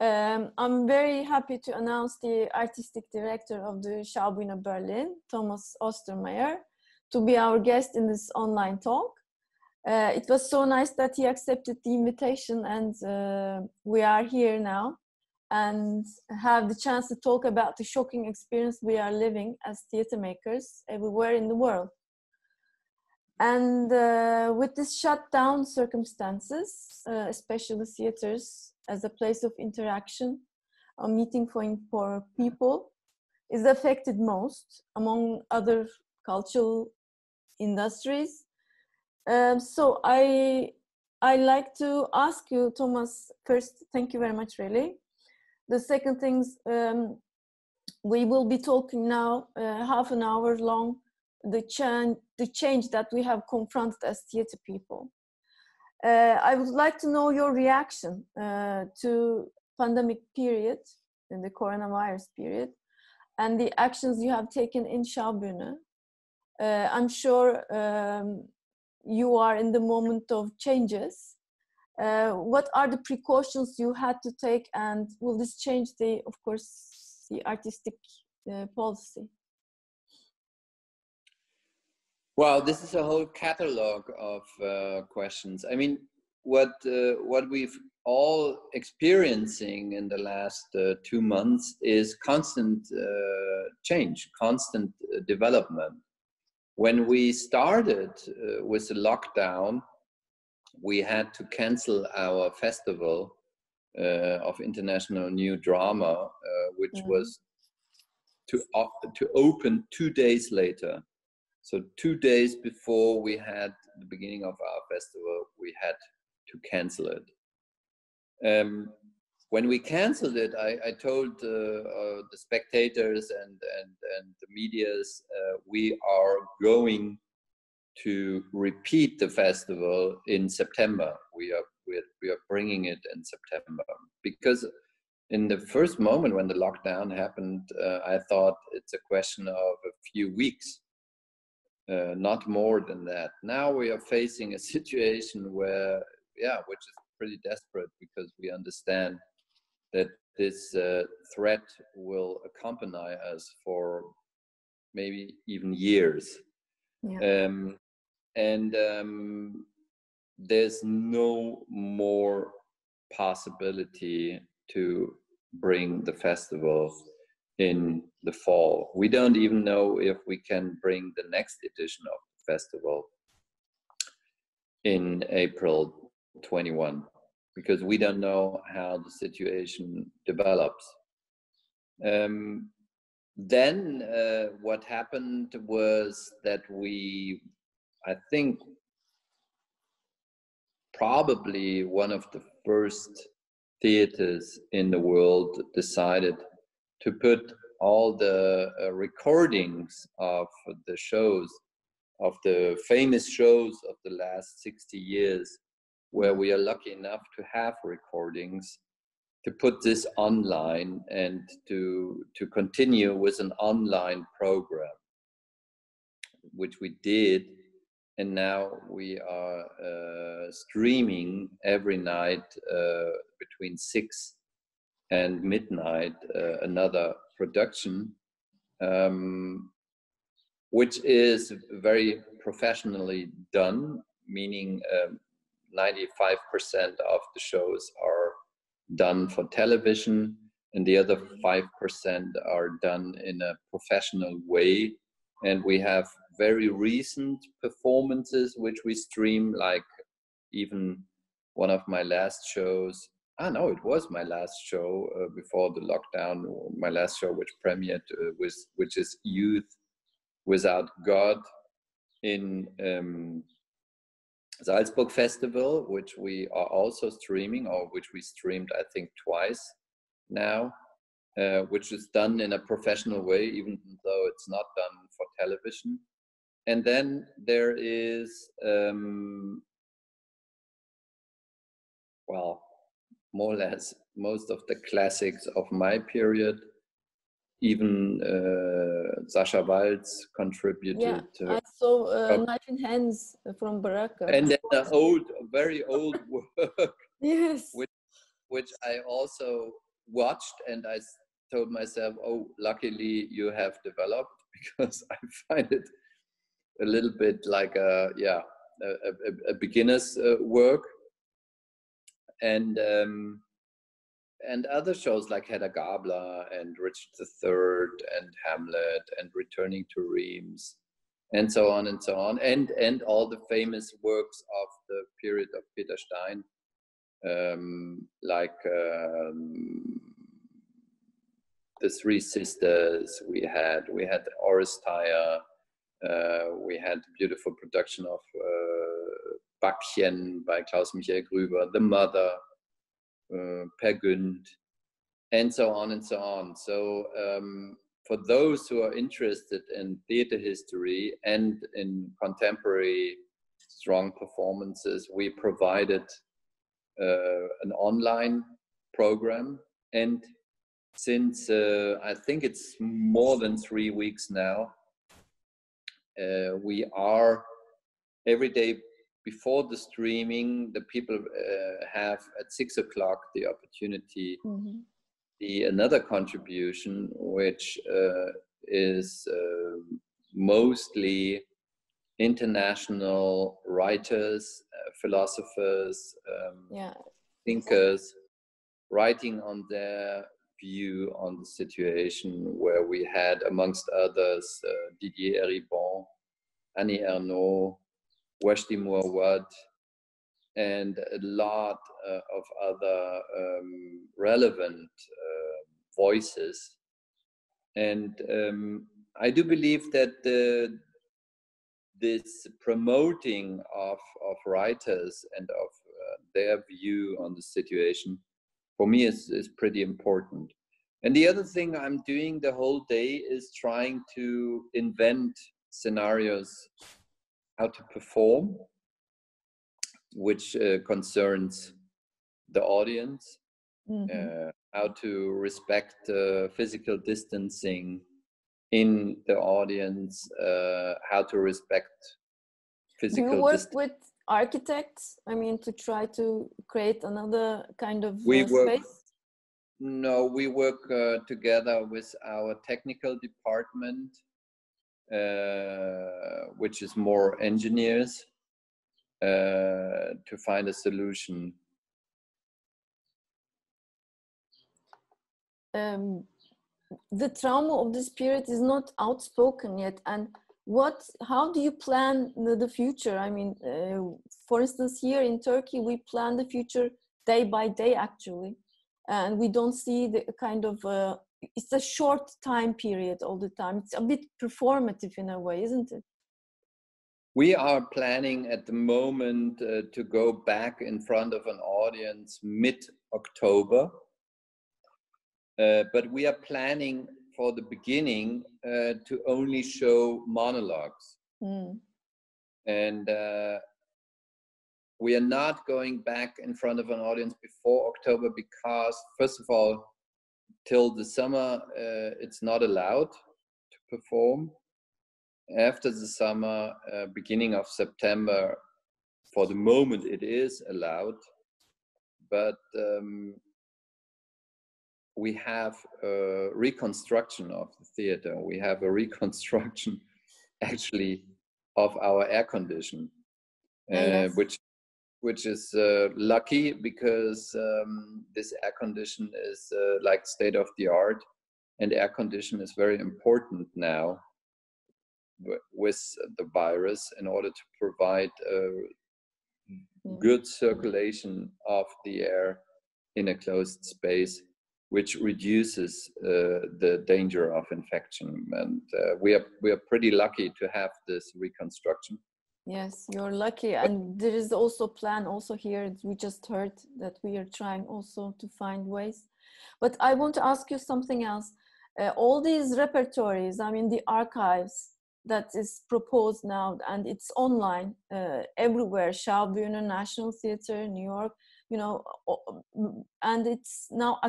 I'm very happy to announce the artistic director of the Schaubühne'De Berlin, Thomas Ostermeyer, to be our guest in this online talk. It was so nice that he accepted the invitation, and we are here now and have the chance to talk about the shocking experience we are living as theater makers everywhere in the world. And with this shutdown circumstances, especially theaters as a place of interaction, a meeting point for people, is affected most among other cultural industries. So I like to ask you, Thomas, first, thank you very much, really. The second things, we will be talking now half an hour long, the change that we have confronted as theater people. I would like to know your reaction to pandemic period, in the coronavirus period, and the actions you have taken in Schaubühne. I'm sure you are in the moment of changes. What are the precautions you had to take, and will this change the, of course, the artistic policy? Wow, this is a whole catalog of questions. I mean, what we've all experiencing in the last 2 months is constant change, constant development. When we started with the lockdown, we had to cancel our festival of international new drama, which was to open 2 days later. So 2 days before we had the beginning of our festival, we had to cancel it. When we canceled it, I told the spectators and the medias, we are going to repeat the festival in September. We are bringing it in September, because in the first moment when the lockdown happened, I thought it's a question of a few weeks. Not more than that. Now we are facing a situation where, which is pretty desperate, because we understand that this threat will accompany us for maybe even years. Yeah. There's no more possibility to bring the festival in the fall. We don't even know if we can bring the next edition of the festival in April 21, because we don't know how the situation develops. Then what happened was that I think probably one of the first theaters in the world decided to put all the recordings of the shows, of the famous shows of the last 60 years, where we are lucky enough to have recordings, to put this online and to continue with an online program, which we did. And now we are streaming every night between 6 and midnight another production, which is very professionally done, meaning 95% of the shows are done for television, and the other 5% are done in a professional way. And we have very recent performances which we stream, like even one of my last shows. It was my last show before the lockdown. My last show, which premiered, which is Youth Without God in Salzburg Festival, which we are also streaming, or which we streamed, I think, twice now, which is done in a professional way, even though it's not done for television. And then there is, more or less most of the classics of my period. Even Sascha Waltz contributed. Yeah, I saw Knife in Hands from Baraka. And then very old work, yes, which I also watched and I told myself, oh, luckily you have developed, because I find it a little bit like a beginner's work. And other shows like Hedda Gabler and Richard III and Hamlet and Returning to Reims and so on and so on, and all the famous works of the period of Peter Stein, like the Three Sisters. We had Oresteia. We had a beautiful production of Backchen by Klaus Michael Grüber, The Mother, Per Günd, and so on and so on. So for those who are interested in theater history and in contemporary strong performances, we provided an online program. And since I think it's more than 3 weeks now, we are every day before the streaming, the people have at 6 o'clock the opportunity see another contribution, which is mostly international writers, philosophers, thinkers, writing on their view on the situation, where we had, amongst others, Didier Eribon, Annie Ernaux, Wajdi Mouawad, and a lot of other relevant voices. And I do believe that this promoting of writers and of their view on the situation, for me, is pretty important. And the other thing I'm doing the whole day is trying to invent scenarios how to perform, which concerns the audience, how to respect physical distancing in the audience, how to respect physical Do you work with architects? I mean, to try to create another kind of space? No, we work together with our technical department, which is more engineers, to find a solution. The trauma of this period is not outspoken yet, and how do you plan the future? I mean, for instance, here in Turkey, we plan the future day by day, actually, and we don't see the kind of it's a short time period all the time. It's a bit performative in a way, isn't it? We are planning at the moment to go back in front of an audience mid-October, but we are planning for the beginning to only show monologues. And we are not going back in front of an audience before October because, first of all, till the summer, it's not allowed to perform. After the summer, beginning of September, for the moment it is allowed, but we have a reconstruction of the theater. We have a reconstruction actually of our air condition, which is lucky because this air condition is like state of the art, and air condition is very important now with the virus in order to provide good circulation of the air in a closed space, which reduces the danger of infection. And we are pretty lucky to have this reconstruction. Yes, you're lucky. And there is also a plan also here. We just heard that we are trying also to find ways. But I want to ask you something else. All these repertories, I mean, the archives that is proposed now, and it's online everywhere, Schaubühne, National Theatre, New York, you know, and it's now,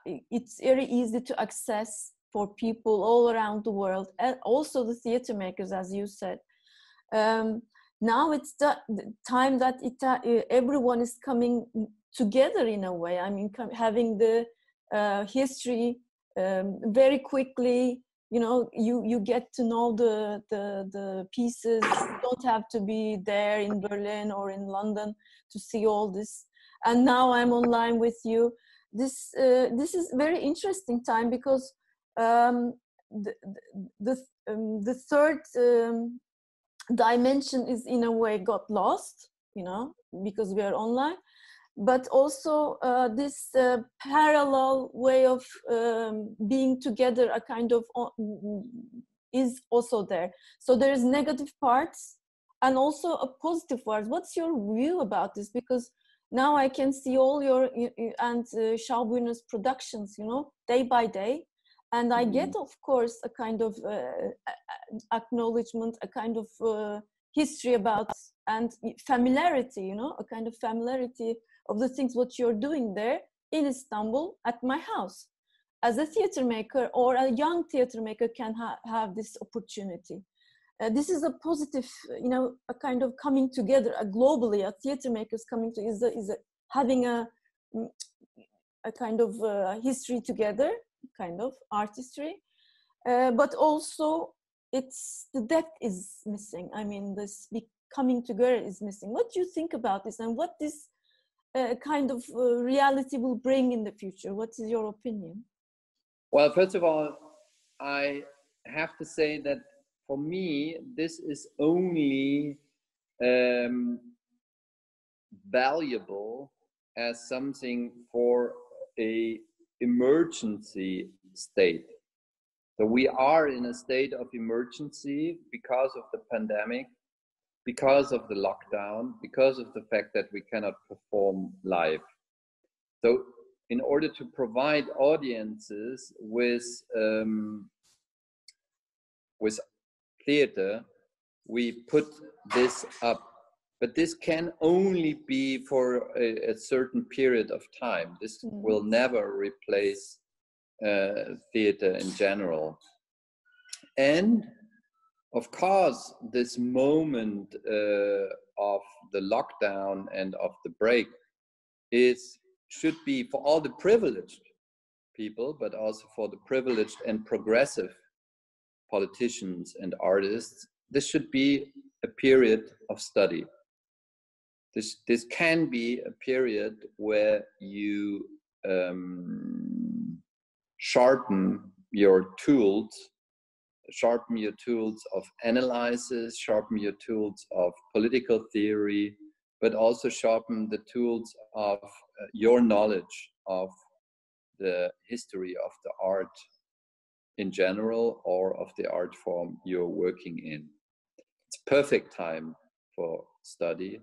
it's very easy to access for people all around the world, and also the theatre makers, as you said. now it's the time that everyone is coming together in a way. I mean, having the history very quickly. You know, you get to know the pieces. You don't have to be there in Berlin or in London to see all this. And now I'm online with you. This is very interesting time because the third dimension is in a way got lost, you know, because we are online. But also this parallel way of being together, a kind of is also there. So there is negative parts and also a positive part. What's your view about this? Because now I can see all your and Schaubühne's productions, you know, day by day, and I get, of course, a kind of acknowledgement, a kind of history about and familiarity, you know, a kind of familiarity of the things what you're doing there in Istanbul at my house. As a theater maker or a young theater maker can have this opportunity. This is a positive, you know, a kind of coming together, globally, a theater makers coming to having a kind of history together, kind of artistry, but also it's the depth is missing. I mean, this coming together is missing. What do you think about this, and what this kind of reality will bring in the future? What is your opinion? Well, first of all, I have to say that for me, this is only valuable as something for a emergency state. So we are in a state of emergency because of the pandemic, because of the lockdown, because of the fact that we cannot perform live. So in order to provide audiences with theater, we put this up. But this can only be for a certain period of time. This will never replace theater in general. And of course, this moment of the lockdown and of the break should be for all the privileged people, but also for the privileged and progressive politicians and artists. This should be a period of study. This can be a period where you sharpen your tools of analysis, sharpen your tools of political theory, but also sharpen the tools of your knowledge of the history of the art in general or of the art form you're working in. It's a perfect time for study.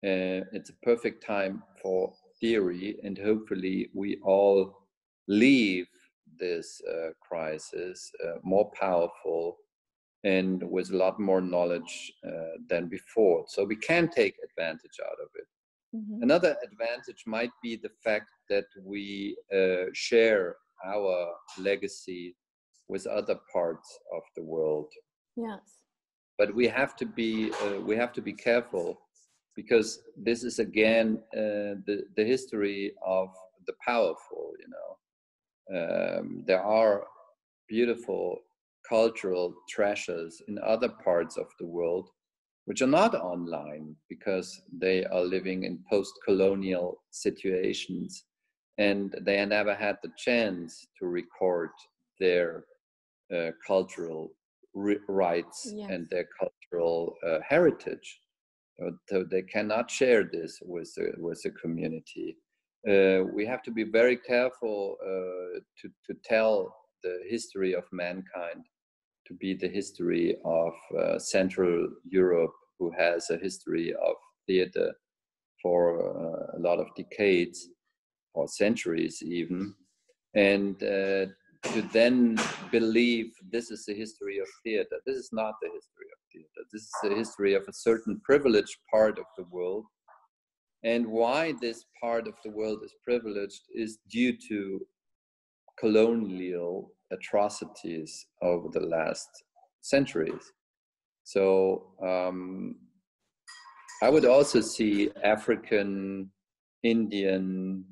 It's a perfect time for theory, and hopefully we all leave this crisis more powerful and with a lot more knowledge than before. So we can take advantage out of it. Mm-hmm. Another advantage might be the fact that we share our legacy with other parts of the world. Yes. But we have to be careful, because this is again the history of the powerful, you know. There are beautiful cultural treasures in other parts of the world which are not online because they are living in post-colonial situations and they never had the chance to record their cultural rights. Yes. And their cultural heritage. So they cannot share this with the community. We have to be very careful to tell the history of mankind to be the history of Central Europe, who has a history of theater for a lot of decades or centuries even, and to then believe this is the history of theater. This is not the history of theater. This is the history of a certain privileged part of the world. And why this part of the world is privileged is due to colonial atrocities over the last centuries. So I would also see African, Indian,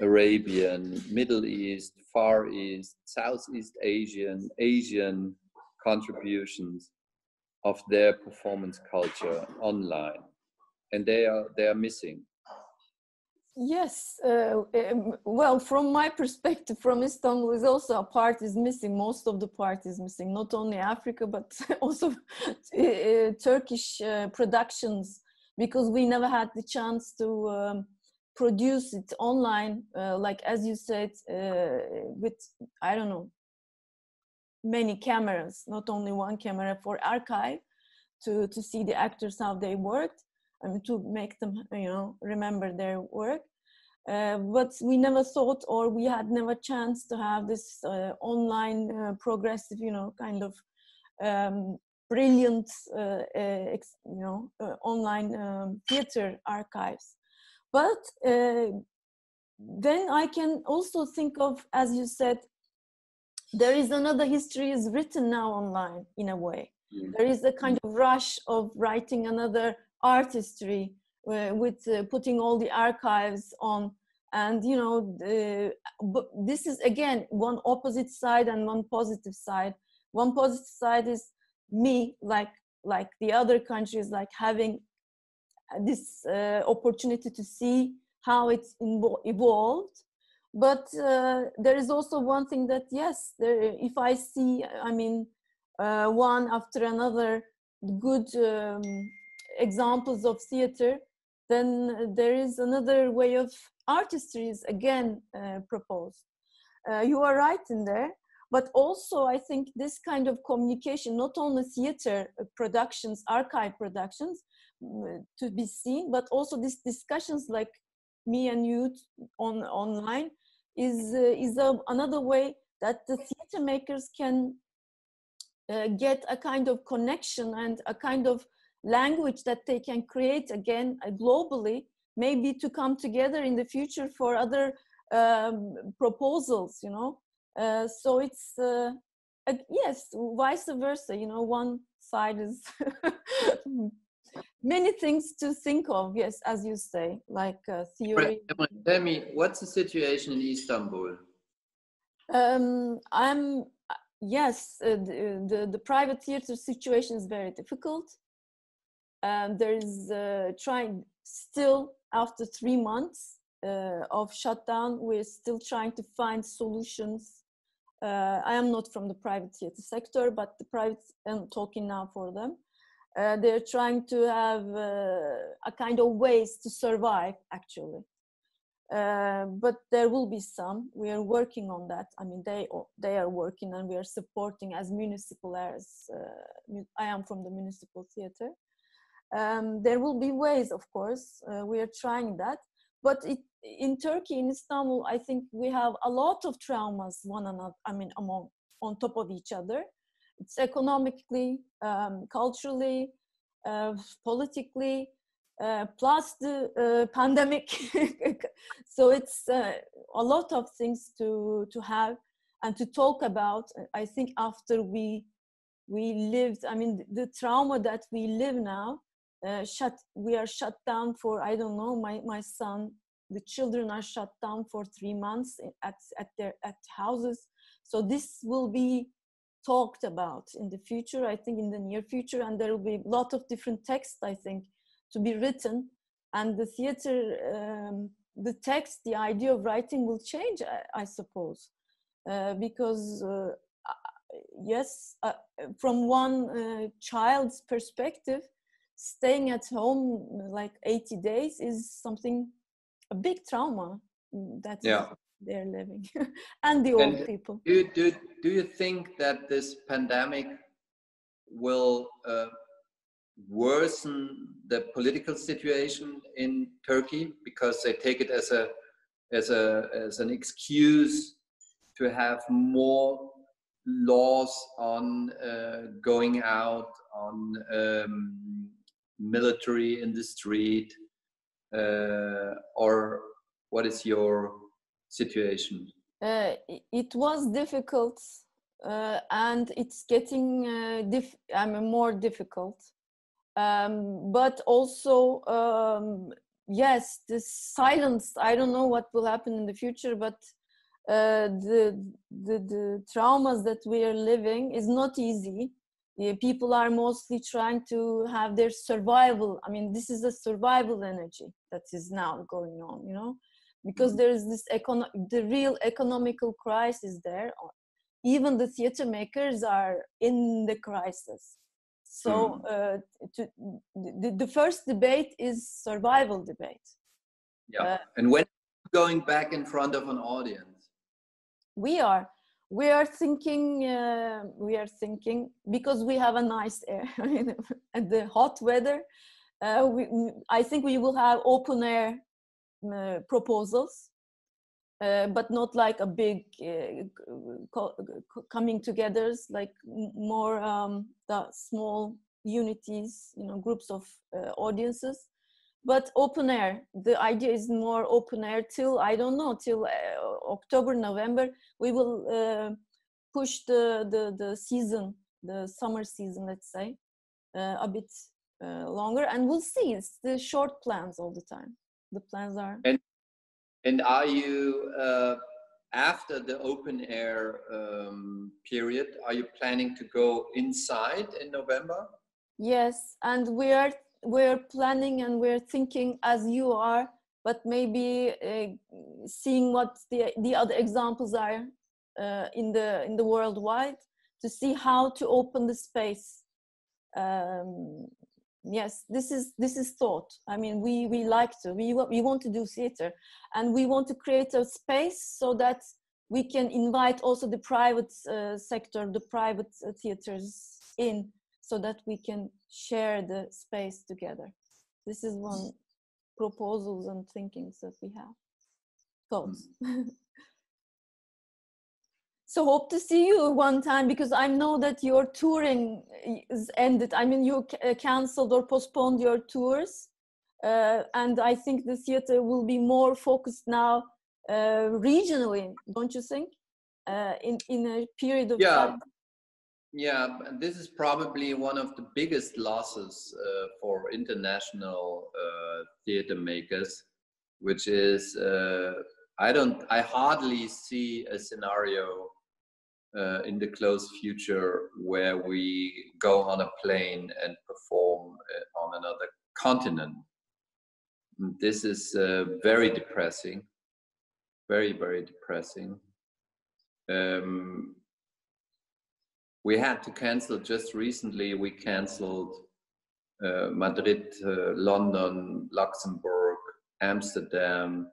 Arabian, Middle East, Far East, Southeast Asian contributions of their performance culture online, and they are missing. Yes, well, from my perspective, from Istanbul, is also a part is missing. Most of the part is missing. Not only Africa, but also Turkish productions, because we never had the chance to produce it online, like as you said, with, I don't know, many cameras, not only one camera for archive, to see the actors how they worked. I mean, to make them, you know, remember their work. But we never thought, or we had never chance to have this online progressive, you know, kind of brilliant, online theater archives. But then I can also think of, as you said, there is another history is written now online in a way. There is a kind of rush of writing another art history with putting all the archives on, and you know, but this is again one opposite side and one positive side. One positive side is me, like the other countries, like having this opportunity to see how it's evolved. But there is also one thing that, yes, if I see, I mean, one after another good examples of theater, then there is another way of artistry is again proposed. You are right in there, but also I think this kind of communication, not only theater productions, archive productions to be seen, but also these discussions like me and you online is another way that the theater makers can get a kind of connection and a kind of language that they can create again globally, maybe to come together in the future for other proposals, you know. So it's yes, vice versa, you know, one side is many things to think of, yes, as you say, like theory. Tell me, what's the situation in Istanbul? Yes, the private theater situation is very difficult. There is trying still after 3 months of shutdown, we're still trying to find solutions. I am not from the private theater sector, but the private, I'm talking now for them. They're trying to have a kind of ways to survive, actually. But there will be some. We are working on that. I mean, they are working, and we are supporting as municipal as I am from the municipal theater. There will be ways, of course. We are trying that. But in Turkey, in Istanbul, I think we have a lot of traumas, one another. I mean, on top of each other. It's economically, culturally, politically, plus the pandemic. So it's a lot of things to have and to talk about. I think after we lived, I mean, the trauma that we live now, we are shut down for, I don't know, my son, the children are shut down for 3 months at houses. So this will be talked about in the future, I think in the near future, and there will be a lot of different texts, I think, to be written, and the theater, the text, the idea of writing will change, I suppose, because yes, from one child's perspective, staying at home like 80 days is something, a big trauma that they're living, and the old people. Do you think that this pandemic will worsen the political situation in Turkey, because they take it as an excuse to have more laws on going out, on military in the street, or what is your situation? It was difficult, and it's getting more difficult. But also, yes, this silence, I don't know what will happen in the future, but the traumas that we are living is not easy. People are mostly trying to have their survival. I mean, this is a survival energy that is now going on, you know, because there is this the real economical crisis there. Even the theater makers are in the crisis. So the first debate is survival debate. Yeah. And when going back in front of an audience? We are thinking because we have a nice air and the hot weather. I think we will have open air proposals, but not like a big coming togethers, like more the small unities, you know, groups of audiences. But open air, the idea is more open air till, I don't know, till October, November. We will push the season, the summer season, let's say, a bit longer, and we'll see. It's the short plans all the time. The plans are. And are you, after the open air period, are you planning to go inside in November? Yes, and we're planning and we're thinking as you are, but maybe seeing what the other examples are in the worldwide, to see how to open the space. Yes, this is thought. I mean, we want to do theater, and we want to create a space so that we can invite also the private sector, the private theaters in, so that we can share the space together. This is one proposals and thinkings that we have. Thoughts. So hope to see you one time, because I know that your touring is ended. I mean, you canceled or postponed your tours. And I think the theater will be more focused now regionally, don't you think? In a period of time. Yeah, this is probably one of the biggest losses for international theater makers, which is, I hardly see a scenario in the close future where we go on a plane and perform on another continent. This is very depressing, very, very depressing. We had to cancel just recently. We canceled Madrid, London, Luxembourg, Amsterdam,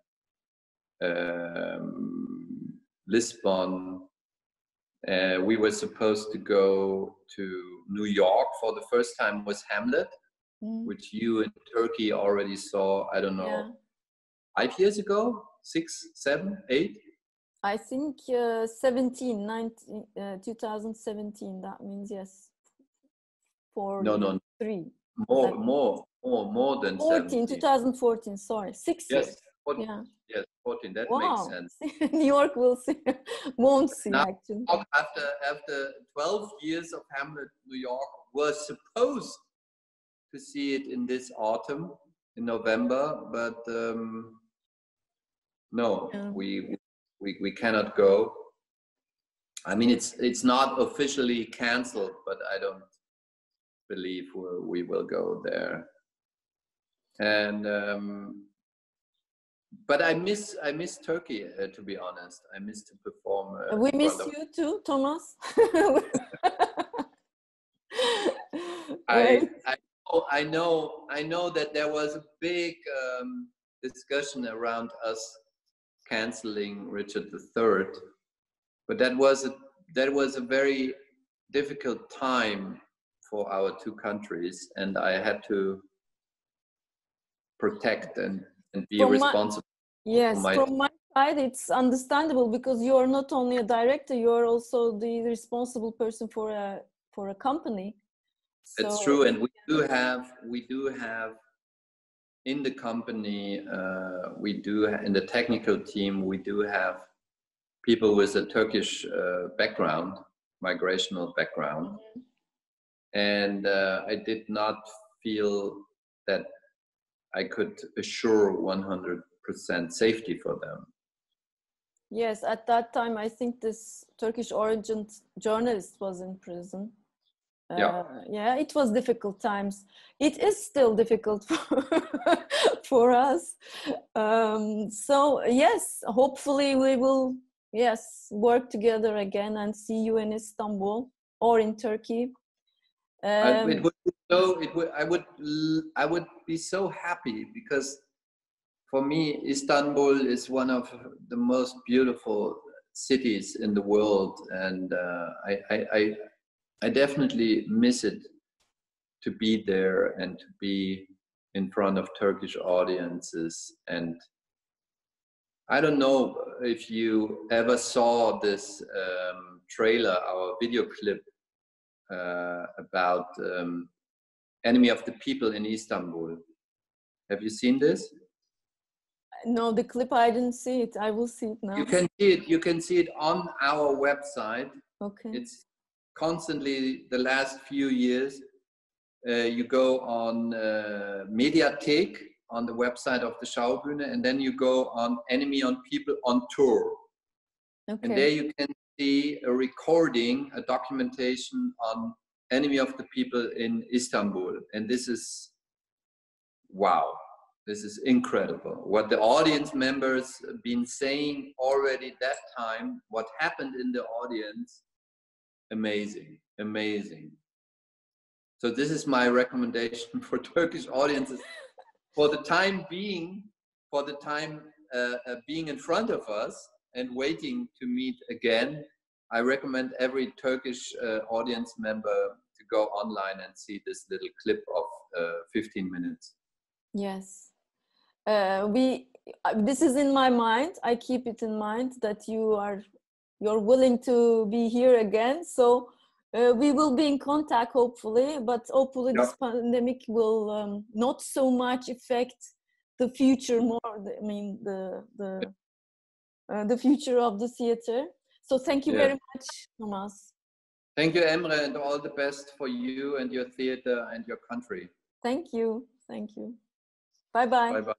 Lisbon. We were supposed to go to New York for the first time was Hamlet, which you in Turkey already saw, I don't know, 5 years ago, 6, 7, 8? I think 2017, that means yes. No. 3. More than 14, 2014, sorry. 6 years. Yes, 14, yeah. Yes, 14, that wow. makes sense. New York will see, won't see now, actually. After 12 years of Hamlet, New York was supposed to see it in this autumn, in November, but no, we cannot go. I mean, it's not officially canceled, but I don't believe we will go there. And but I miss Turkey, to be honest. I miss to perform. We miss you too, Thomas. I know that there was a big discussion around us canceling Richard III, but that was a very difficult time for our two countries, and I had to protect and be responsible. From my side, it's understandable, because you're not only a director, you're also the responsible person for a company. It's true, and we do have in the company, in the technical team, we do have people with a Turkish background, migrational background, and I did not feel that I could assure 100% safety for them. Yes, at that time, I think this Turkish origin journalist was in prison. Yeah, it was difficult times. It is still difficult for us. So yes, hopefully we will, work together again and see you in Istanbul or in Turkey. It would be so, I would be so happy, because for me, Istanbul is one of the most beautiful cities in the world, and I definitely miss it, to be there and to be in front of Turkish audiences. And I don't know if you ever saw this trailer, our video clip about Enemy of the People in Istanbul. Have you seen this? No, the clip, I didn't see it. I will see it now. You can see it. You can see it on our website. Okay. It's constantly, the last few years. You go on Mediathek on the website of the Schaubühne, and then you go on Enemy on People on Tour. Okay. And there you can see a recording, a documentation on Enemy of the People in Istanbul. And this is, wow. This is incredible. What the audience members have been saying already that time, what happened in the audience, amazing, amazing. So this is my recommendation for Turkish audiences. For the time being, being in front of us and waiting to meet again, I recommend every Turkish audience member to go online and see this little clip of 15 minutes. Yes. This is in my mind. I keep it in mind that you're willing to be here again. So we will be in contact, hopefully. But hopefully this pandemic will not so much affect the future more. The future of the theater. So thank you very much, Thomas. Thank you, Emre, and all the best for you and your theater and your country. Thank you. Thank you. Bye bye. Bye bye.